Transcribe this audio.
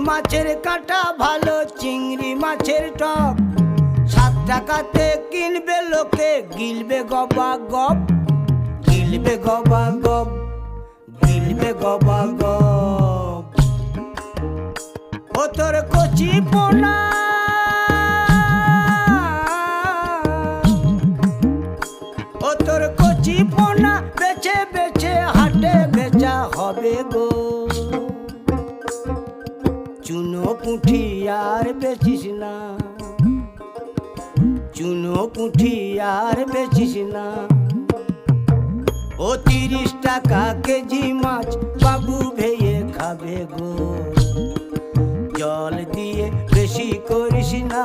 মাছের কাঁটা ভালো চিংড়ি মাছের টক 7 টাকাতে কিনবে লোকে গিলবে গবা গপ গিলবে গবা গপ গিলবে গবা গপ ও তোর কচি পোনা ও তোর কচি পোনা বেছে বেছে হাটে বেচা হবে গো চুনো পুঁঠি আর বেচিস না চুনো পুঁঠি আর বেচিস না ও 30 টাকা কেজি মাছ বাবু ভেয়ে খাবে গো জল দিয়ে বেশি করিস না